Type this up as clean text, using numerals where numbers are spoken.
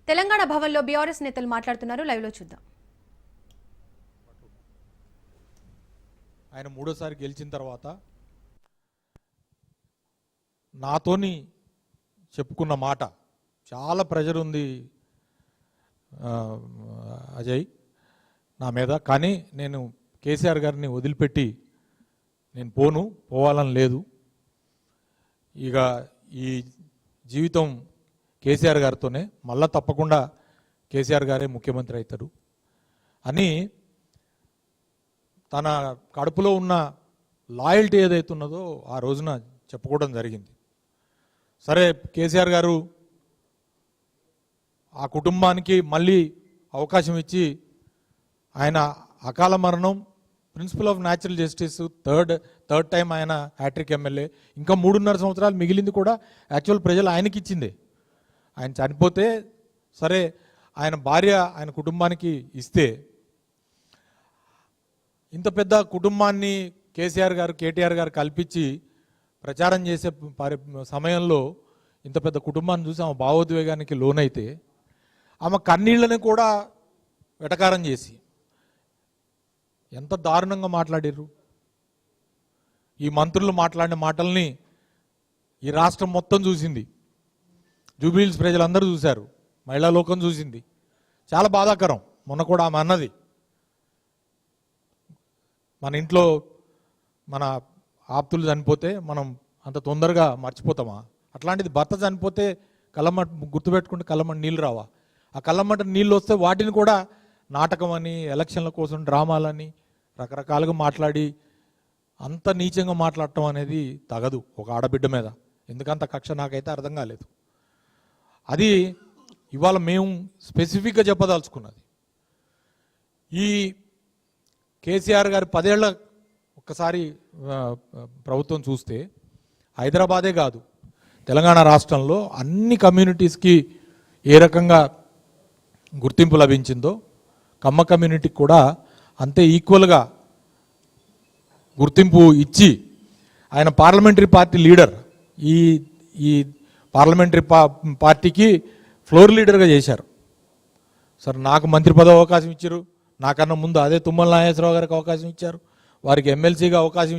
తెలంగాణ భవన్లో బీఆర్ఎస్ నేతలు మాట్లాడుతున్నారు. లైవ్ లో చూద్దాం. ఆయన మూడోసారి గెలిచిన తర్వాత నాతోని చెప్పుకున్న మాట చాలా ప్రెజర్ ఉంది అజయ్ నా మీద, కానీ నేను కేసీఆర్ గారిని వదిలిపెట్టి నేను పోవాలని లేదు, ఇక ఈ జీవితం కేసీఆర్ గారితోనే, మళ్ళా తప్పకుండా కేసీఆర్ గారే ముఖ్యమంత్రి అవుతారు అని తన కడుపులో ఉన్న లాయల్టీ ఏదైతే ఉన్నదో ఆ రోజున చెప్పుకోవడం జరిగింది. సరే, కేసీఆర్ గారు ఆ కుటుంబానికి మళ్ళీ అవకాశం ఇచ్చి ఆయన అకాల మరణం, principle of natural justice, third time ఆయన హ్యాట్రిక్ ఎమ్మెల్యే, ఇంకా 3.5 సంవత్సరాలు మిగిలింది కూడా యాక్చువల్ ప్రజలు ఆయనకి ఇచ్చిందే. ఆయన చనిపోతే సరే, ఆయన భార్య ఆయన కుటుంబానికి ఇస్తే, ఇంత పెద్ద కుటుంబాన్ని కేటీఆర్ గారు కల్పించి ప్రచారం చేసే సమయంలో ఇంత పెద్ద కుటుంబాన్ని చూసి ఆమె భావోద్వేగానికి లోనైతే ఆమె కన్నీళ్ళని కూడా వెటకారం చేసి ఎంత దారుణంగా మాట్లాడారు. ఈ మంత్రులు మాట్లాడిన మాటల్ని ఈ రాష్ట్రం మొత్తం చూసింది, జూబ్లీహిల్స్ ప్రజలందరూ చూశారు, మహిళా లోకం చూసింది. చాలా బాధాకరం. మొన్న కూడా ఆమె అన్నది, మన ఇంట్లో మన ఆప్తులు చనిపోతే మనం అంత తొందరగా మర్చిపోతామా? అట్లాంటిది భర్త చనిపోతే కళ్ళమ్మట గుర్తుపెట్టుకుంటే కళ్ళమ్మట నీళ్ళు రావా? ఆ కళ్ళమ్మట నీళ్ళు వస్తే వాటిని కూడా నాటకం అని, ఎలక్షన్ల కోసం డ్రామాలని రకరకాలుగా మాట్లాడి అంత నీచంగా మాట్లాడటం అనేది తగదు ఒక ఆడబిడ్డ మీద. ఎందుకంత కక్ష నాకైతే అర్థం కాలేదు. అది ఇవాళ మేము స్పెసిఫిక్గా చెప్పదలుచుకున్నది, ఈ కేసీఆర్ గారి 10 ఏళ్ల ఒక్కసారి ప్రభుత్వం చూస్తే హైదరాబాదే కాదు, తెలంగాణ రాష్ట్రంలో అన్ని కమ్యూనిటీస్కి ఏ రకంగా గుర్తింపు లభించిందో కమ్మ కమ్యూనిటీకి కూడా అంతే ఈక్వల్గా గుర్తింపు ఇచ్చి ఆయన పార్లమెంటరీ పార్టీ లీడర్, ఈ పార్లమెంటరీ పార్టీకి ఫ్లోర్ లీడర్గా చేశారు. సరే, నాకు మంత్రి పదవి అవకాశం ఇచ్చారు, నాకన్నా ముందు అదే తుమ్మల నాగేశ్వరరావు గారికి అవకాశం ఇచ్చారు, వారికి ఎమ్మెల్సీగా అవకాశం